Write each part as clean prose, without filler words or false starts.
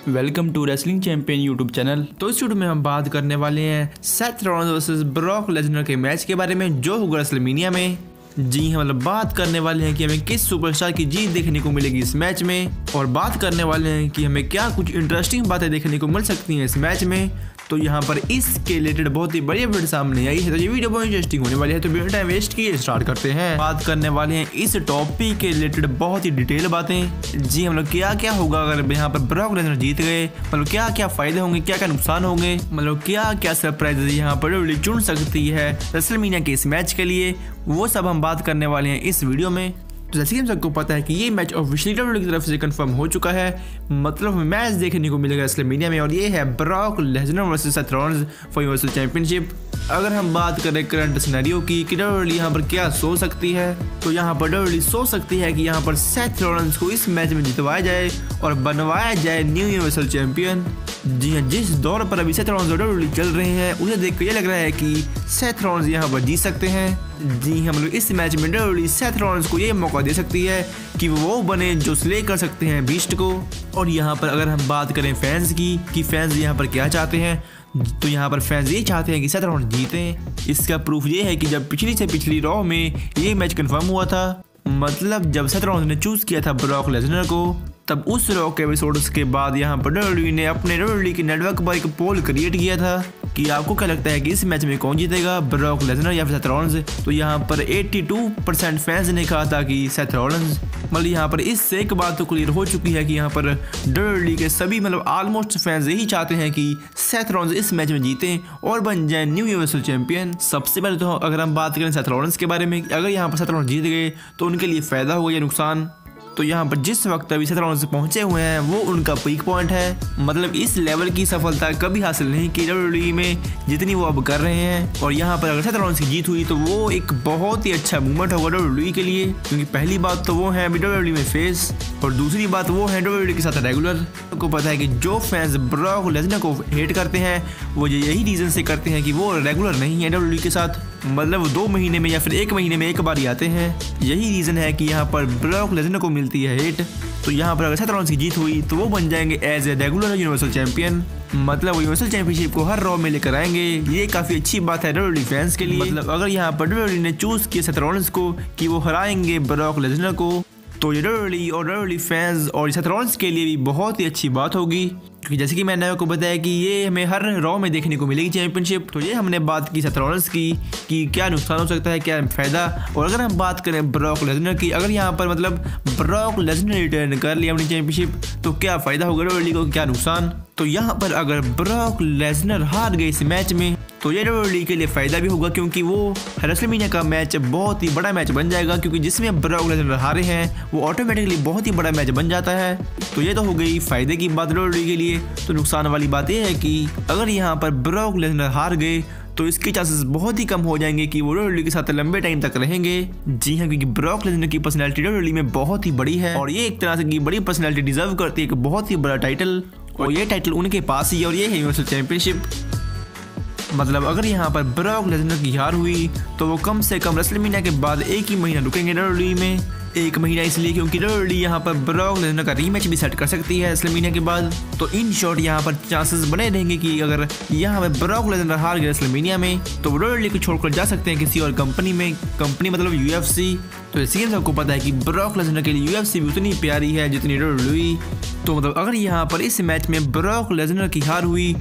Welcome to wrestling champion YouTube channel. तो इस video में हम बात करने वाले हैं Seth Rollins versus Brock Lesnar के मैच के बारे में जो होगा रेसलमेनिया में। जी हाँ, मतलब बात करने वाले हैं कि हमें किस सुपरस्टार की जीत देखने को मिलेगी इस मैच में, और बात करने वाले हैं कि हमें क्या कुछ इंटरेस्टिंग बातें देखने को मिल सकती हैं इस मैच में। तो यहाँ पर इसके रिलेटेड बहुत ही बढ़िया वीडियो सामने आई है, तो ये वीडियो बहुत इंटरेस्टिंग होने वाली है। तो बिना टाइम वेस्ट किए स्टार्ट करते हैं। बात करने वाले हैं इस टॉपिक के रिलेटेड बहुत ही डिटेल बातें। जी हम लोग क्या क्या होगा अगर यहाँ पर ब्रॉक लेसनर जीत गए, मतलब क्या क्या फायदे होंगे, क्या क्या नुकसान होंगे, मतलब क्या क्या सरप्राइजेस यहाँ पर चुन सकती है रेसलमेनिया के इस मैच के लिए, वो सब हम बात करने वाले हैं इस वीडियो में। तो जैसे कि हम सबको पता है कि ये मैच ऑफिशियली डब्ल्यूडब्ल्यूई की तरफ से कंफर्म हो चुका है, मतलब मैच देखने को मिलेगा रेसलमेनिया में, और ये है Brock Lesnar versus Seth Rollins for universal championship. अगर हम बात करें करंट सिनेरियो की कि डब्ल्यूडब्ल्यूई यहाँ पर क्या सोच सकती है, तो यहाँ पर डब्ल्यूडब्ल्यूई सोच सकती है कि यहाँ पर सेथ रॉलिंस को इस मैच में जितवाया जाए और बनवाया जाए न्यू यूनिवर्सल चैंपियन। जी हाँ, जिस दौर पर अभी सेथ रॉलिंस और डब्ल्यूडब्ल्यूई चल रहे हैं उसे देख कर ये लग रहा है कि सेथ रॉलिंस यहाँ पर जीत सकते हैं। जी हम लोग इस मैच में डब्ल्यूडब्ल्यूई सेथ रॉलिंस को ये मौका दे सकती है कि वो बने जो स्ले कर सकते हैं बीस्ट को। और यहाँ पर अगर हम बात करें फैंस की कि फैंस यहाँ पर क्या चाहते हैं, तो यहाँ पर फैंस ये चाहते हैं कि सेथ रॉलिंस जीतें। इसका प्रूफ ये है कि जब पिछली से पिछली रॉ में ये मैच कंफर्म हुआ था, मतलब जब सेथ रॉलिंस ने चूज किया था ब्रॉक लेसनर को, तब उस रॉ के एपिसोड्स के बाद यहाँ पर डब्ल्यूडब्ल्यूई ने अपने डब्ल्यूडब्ल्यूई के नेटवर्क पर एक पोल क्रिएट किया था कि आपको क्या लगता है कि इस मैच में कौन जीतेगा, ब्रॉक लेसनर या फिर सेथ रॉलिंस। तो यहाँ पर 82% फैंस ने कहा था कि सेथ रॉलिंस। मतलब यहाँ पर इससे एक बात तो क्लियर हो चुकी है कि यहाँ पर डब्ल्यूडब्ल्यूई के सभी मतलब ऑलमोस्ट फैंस यही चाहते हैं कि सेथ रॉलिंस इस मैच में जीतें और बन जाए न्यू यूनिवर्सल चैंपियन। सबसे पहले तो अगर हम बात करें सेथ रॉलिंस के बारे में, अगर यहाँ पर सेथ रॉलिंस जीत गए तो उनके लिए फायदा होगा या नुकसान। तो यहाँ पर जिस वक्त अभी सेथ रॉलिंस पहुंचे हुए हैं वो उनका पीक पॉइंट है, मतलब इस लेवल की सफलता कभी हासिल नहीं की डब्ल्यूडब्ल्यूई में जितनी वो अब कर रहे हैं। और यहाँ पर अगर सेथ रॉलिंस की जीत हुई तो वो एक बहुत ही अच्छा मूवमेंट होगा डब्ल्यूडब्ल्यूई के लिए, क्योंकि पहली बात तो वो है अभी डब्ल्यूडब्ल्यूई में फेस, और दूसरी बात वो है डब्ल्यूडब्ल्यूई के साथ रेगुलर। आपको पता है कि जो फैंस ब्रॉक लेसनर को हेट करते हैं वो यही रीजन से करते हैं कि वो रेगुलर नहीं है डब्ल्यूडब्ल्यूई के साथ, मतलब 2 महीने में या फिर 1 महीने में एक बार ही आते हैं। यही रीजन है कि यहाँ पर ब्रॉक लेसनर को मिलती है हेट। तो यहाँ पर अगर सेथ रॉलिंस की जीत हुई तो वो बन जाएंगे as a regular universal champion, मतलब वो यूनिवर्सल चैंपियनशिप को हर रॉ में लेकर आएंगे। ये काफी अच्छी बात है डब्ल्यूडब्ल्यूई फैंस के लिए। मतलब अगर यहाँ पर डब्ल्यूडब्ल्यूई ने चूज किया सेथ रॉलिंस को कि वो हराएंगे ब्रॉक लेसनर को, तो ये डब्ल्यूडब्ल्यूई और डब्ल्यूडब्ल्यूई फैंस और सेथ रॉलिंस के लिए भी बहुत ही अच्छी बात होगी, क्योंकि जैसे कि मैंने आपको बताया कि ये हमें हर रॉ में देखने को मिलेगी चैंपियनशिप। तो ये हमने बात की सेथ रॉलिंस की कि क्या नुकसान हो सकता है, क्या फायदा। और अगर हम बात करें ब्रॉक लेसनर की, अगर यहाँ पर मतलब ब्रॉक लेसनर रिटर्न कर लिया अपनी चैंपियनशिप तो क्या फायदा होगा डब्ल्यूडब्ल्यूई को, क्या नुकसान। तो यहाँ पर अगर ब्रॉक लेसनर हार गए इस मैच में तो ये डब्ल्यूडब्ल्यूई के लिए फायदा भी होगा, क्योंकि वो रेसलमेनिया का मैच बहुत ही बड़ा मैच बन जाएगा, क्योंकि जिसमें ब्रॉक लेसनर हारे हैं वो ऑटोमेटिकली बहुत ही बड़ा मैच बन जाता है। तो ये तो हो गई फायदे की बात डब्ल्यूडब्ल्यूई के लिए। तो नुकसान वाली बात यह है कि अगर यहाँ पर ब्रॉक लेसनर हार गए तो इसके चांसेस बहुत ही कम हो जाएंगे कि वो डब्ल्यूडब्ल्यूई के साथ लंबे टाइम तक रहेंगे। जी हाँ, क्योंकि ब्रॉक लेसनर की पर्सनैलिटी डब्ल्यूडब्ल्यूई में बहुत ही बड़ी है, और ये एक तरह से की बड़ी पर्सनैलिटी डिजर्व करती है एक बहुत ही बड़ा टाइटल, और ये टाइटल उनके पास ही है, और ये है यूनिवर्सल चैंपियनशिप। मतलब अगर यहाँ पर ब्रॉक लेसनर की हार हुई तो वो कम से कम रेसलमेनिया के बाद 1 ही महीना रुकेंगे डब्ल्यूडब्ल्यूई में। 1 महीना इसलिए क्योंकि डब्ल्यूडब्ल्यूई यहाँ पर ब्रॉक लेसनर का रीमैच भी सेट कर सकती है रेसलमेनिया के बाद। तो इन शॉर्ट यहाँ पर चांसेस बने रहेंगे कि अगर यहाँ पर ब्रॉक लेसनर हार गए रेसलमेनिया में तो डब्ल्यूडब्ल्यूई को छोड़कर जा सकते हैं किसी और कंपनी में, कंपनी मतलब यूएफसी। तो इसी में सबको पता है कि ब्रॉक लेसनर के लिए यूएफसी भी उतनी प्यारी है जितनी डब्ल्यूडब्ल्यूई। तो मतलब अगर यहाँ पर इस मैच में ब्रॉक लेसनर की हार हुई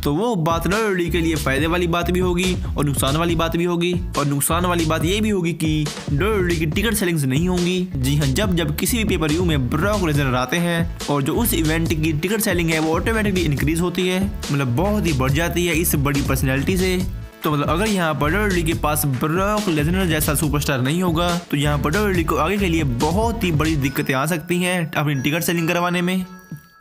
तो वो बात डब्ल्यूडब्ल्यूई के लिए फायदे वाली बात भी होगी और नुकसान वाली बात भी होगी। और नुकसान वाली बात ये भी होगी कि डब्ल्यूडब्ल्यूई की टिकट सेलिंग्स नहीं होंगी। जी हाँ, जब किसी भी पेपर व्यू में ब्रॉक लेसनर आते हैं और जो उस इवेंट की टिकट सेलिंग है वो ऑटोमेटिकली इंक्रीज होती है, मतलब बहुत ही बढ़ जाती है इस बड़ी पर्सनैलिटी से। तो मतलब अगर यहाँ पर डब्ल्यूडब्ल्यूई के पास ब्रॉक लेसनर जैसा सुपरस्टार नहीं होगा तो यहाँ पर डब्ल्यूडब्ल्यूई को आगे के लिए बहुत ही बड़ी दिक्कतें आ सकती हैं अपनी टिकट सेलिंग करवाने में।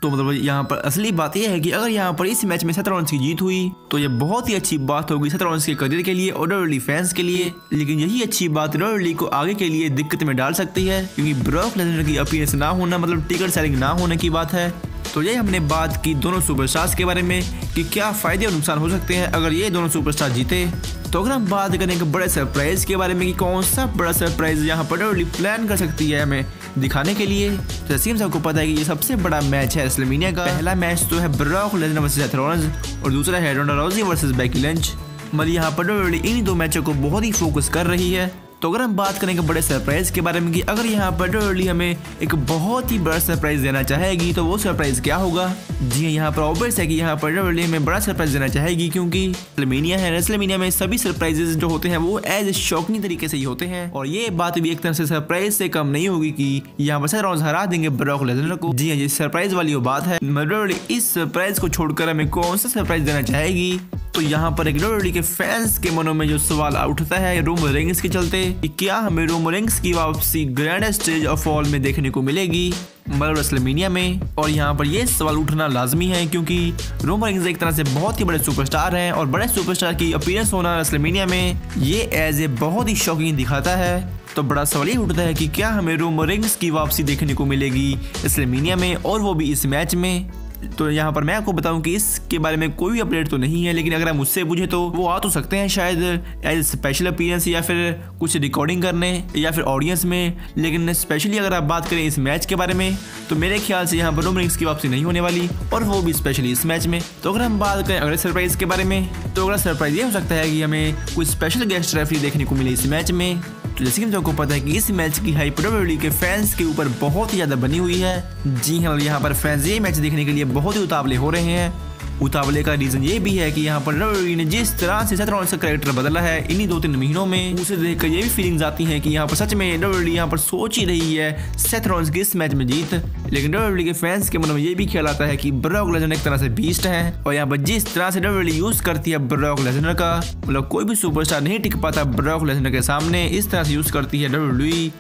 तो मतलब यहाँ पर असली बात यह है कि अगर यहाँ पर इस मैच में सेथ रॉलिंस की जीत हुई तो ये बहुत ही अच्छी बात होगी सेथ रॉलिंस के करियर के लिए और डब्ल्यूडब्ल्यूई फैंस के लिए। लेकिन यही अच्छी बात डब्ल्यूडब्ल्यूई को आगे के लिए दिक्कत में डाल सकती है, क्योंकि ब्रॉक लेसनर की अपीयरेंस ना होना मतलब टिकट सेलिंग ना होने की बात है। तो ये हमने बात की दोनों सुपरस्टार्स के बारे में कि क्या फायदे और नुकसान हो सकते हैं अगर ये दोनों सुपरस्टार जीते। तो अगर हम बात करें एक बड़े सरप्राइज के बारे में कि कौन सा बड़ा सरप्राइज यहाँ पर WWE प्लान कर सकती है हमें दिखाने के लिए, तो जैसे हम सबको पता है कि ये सबसे बड़ा मैच है रेसलमेनिया का। पहला मैच तो है Brock Lesnar versus Seth Rollins और दूसरा है रोंडा राउजी वर्सेस बेकी लिंच। मतलब यहाँ पर WWE इन दो मैचों को बहुत ही फोकस कर रही है। तो अगर हम बात करेंगे बड़े सरप्राइज के बारे में कि अगर यहाँ पर WWE हमें एक बहुत ही बड़ा सरप्राइज देना चाहेगी तो वो सरप्राइज क्या होगा। जी हाँ, यहाँ पर ऑब्वियस है कि यहाँ पर WWE हमें बड़ा सरप्राइज देना चाहेगी क्योंकि रेसलमेनिया है। रेसलमेनिया में सभी सरप्राइजेस जो होते हैं वो एज शॉकिंग तरीके से ही होते हैं और ये बात भी एक तरह से सरप्राइज से कम नहीं होगी कि यहाँ पर सेथ रॉलिंस हरा देंगे ब्रॉक लेसनर को। जी हाँ, ये सरप्राइज वाली वो बात है। WWE इस सरप्राइज को छोड़कर हमें कौन सा सरप्राइज देना चाहेगी। तो यहाँ पर एक WWE के फैंस के मनों में जो सवाल उठता है रोमन रेंस के चलते कि क्या हमें रोमन रेंस की वापसी ग्रैंड स्टेज ऑफ ऑल में देखने को मिलेगी, मतलब रेसलमेनिया में। और यहाँ पर ये सवाल उठना लाजमी है क्योंकि रोमन रेंस एक तरह से बहुत ही बड़े सुपरस्टार हैं और बड़े सुपरस्टार की अपीयरेंस होना रेसलमेनिया में ये एज ए बहुत ही शॉकिंग दिखाता है। तो बड़ा सवाल ये उठता है कि क्या हमें रोमन रेंस की वापसी देखने को मिलेगी रेसलमेनिया में और वो भी इस मैच में। तो यहाँ पर मैं आपको बताऊं कि इसके बारे में कोई अपडेट तो नहीं है, लेकिन अगर आप मुझसे पूछे तो वो आ तो सकते हैं शायद एज स्पेशल अपीयरेंस या फिर कुछ रिकॉर्डिंग करने या फिर ऑडियंस में। लेकिन स्पेशली अगर आप बात करें इस मैच के बारे में तो मेरे ख्याल से यहाँ पर रोमन रेंस की वापसी नहीं होने वाली और वो भी स्पेशली इस मैच में। तो अगर हम बात करें अगले सरप्राइज के बारे में तो अगला सरप्राइज ये हो सकता है कि हमें कोई स्पेशल गेस्ट रेफरी देखने को मिले इस मैच में। तो जैसे कि हम सबको पता है कि इस मैच की हाइप WWE के फैंस के ऊपर बहुत ही ज़्यादा बनी हुई है। जी हाँ, यहाँ पर फैंस ये मैच देखने के लिए बहुत ही उतावले हो रहे हैं। उतावले का रीजन ये भी है कि यहाँ पर WWE ने जिस तरह से सेथ रॉलिंस का कैरेक्टर बदला है इन्हीं 2-3 महीनों में, उसे देखकर ये भी फीलिंग्स आती हैं कि यहाँ पर सच में WWE यहाँ पर सोच ही रही है सेथ रॉलिंस की इस मैच में जीत। लेकिन WWE के फैंस के मन में ये भी ख्याल आता है कि ब्रॉक लेसनर एक तरह से बीस्ट है और यहाँ पर जिस तरह से WWE यूज करती है ब्रॉक लेसनर का, मतलब कोई भी सुपरस्टार नहीं टिक पाता ब्रॉक लेसनर के सामने, इस तरह से यूज करती है WWE।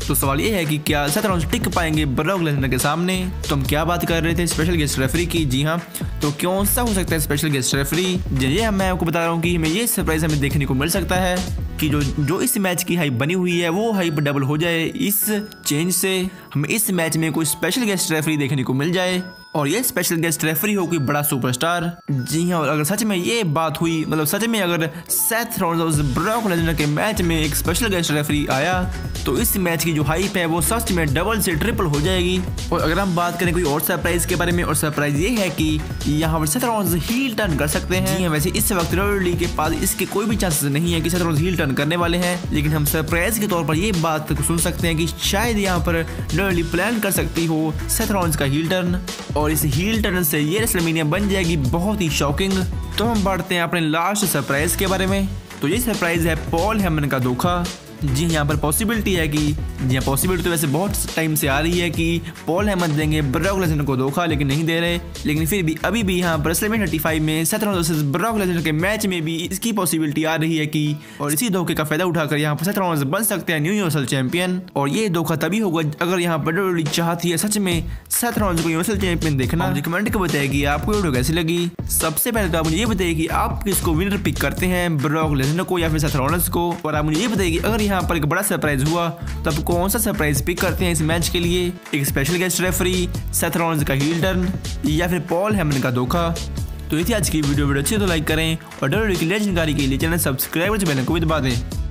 तो सवाल ये है कि क्या सेथ रॉलिंस टिक पाएंगे ब्रॉक लेसनर के सामने। तो हम क्या बात कर रहे थे स्पेशल गेस्ट रेफरी की। जी हाँ, तो कौन सा हो सकता है स्पेशल गेस्ट रेफरी। ये मैं आपको बता रहा हूँ कि हमें ये सरप्राइज हमें देखने को मिल सकता है कि जो इस मैच की हाइप बनी हुई है वो हाइप डबल हो जाए इस चेंज से। हमें इस मैच में कोई स्पेशल गेस्ट रेफरी देखने को मिल जाए और ये स्पेशल गेस्ट रेफरी हो कोई बड़ा सुपरस्टार। जी हाँ, और अगर सच में ये बात हुई, मतलब सच में अगर सेथ रॉलिंस ब्रॉक लेसनर के मैच में एक स्पेशल गेस्ट रेफरी आया तो इस मैच की जो हाइप है वो सच में डबल से ट्रिपल हो जाएगी। और अगर हम बात करें कोई और सरप्राइज के बारे में, और सरप्राइज ये है कि यहाँ पर सेथ रॉलिंस हील टर्न कर सकते हैं। जी हाँ, वैसे इस वक्त WWE के पास इसके कोई भी चांसेस नहीं है कि सेथ रॉलिंस हील टर्न करने वाले हैं, लेकिन हम सरप्राइज के तौर पर ये बात सुन सकते हैं कि शायद यहाँ पर WWE प्लान कर सकती हो सेथ रॉलिंस का हील टर्न और इस हील टर्न से ये रेसलमेनिया बन जाएगी बहुत ही शॉकिंग। तो हम बढ़ते हैं अपने लास्ट सरप्राइज के बारे में। तो ये सरप्राइज है पॉल हेमन का धोखा। जी यहाँ पर पॉसिबिलिटी है कि जी हाँ, पॉसिबिलिटी तो वैसे बहुत टाइम से आ रही है कि पॉल हेमन देंगे ब्रॉक लेसनर को धोखा, लेकिन नहीं दे रहे। लेकिन फिर भी अभी भी यहाँ पर रेसलमेनिया 35 में Seth Rollins versus Brock Lesnar के मैच में भी इसकी पॉसिबिलिटी आ रही है कि और इसी धोखे का फायदा उठाकर यहाँ पर सेथ रॉलिंस बन सकते हैं यूनिवर्सल चैंपियन। और ये धोखा तभी होगा अगर यहाँ पर WWE चाहती है सच में सेथ रॉलिंस को यूनिवर्सल चैंपियन देखना। मुझे कमेंट कर बताइए कि आपको वीडियो कैसी लगी। सबसे पहले तो आप मुझे ये बताइए कि आप किसको विनर पिक करते हैं, ब्रॉक लेसनर को या फिर सेथ रॉलिंस को। और आप मुझे ये बताइए कि अगर यहाँ पर एक बड़ा सरप्राइज हुआ तो आप कौन सा सरप्राइज पिक करते हैं इस मैच के लिए, एक special guest referee, Seth Rollins का हील टर्न या फिर पॉल हेमन का धोखा। तो ये थी आज की वीडियो अच्छी तो लाइक करें और WWE की लेजेंड जानकारी के लिए चैनल सब्सक्राइब और बेल आइकन को भी दबा दें।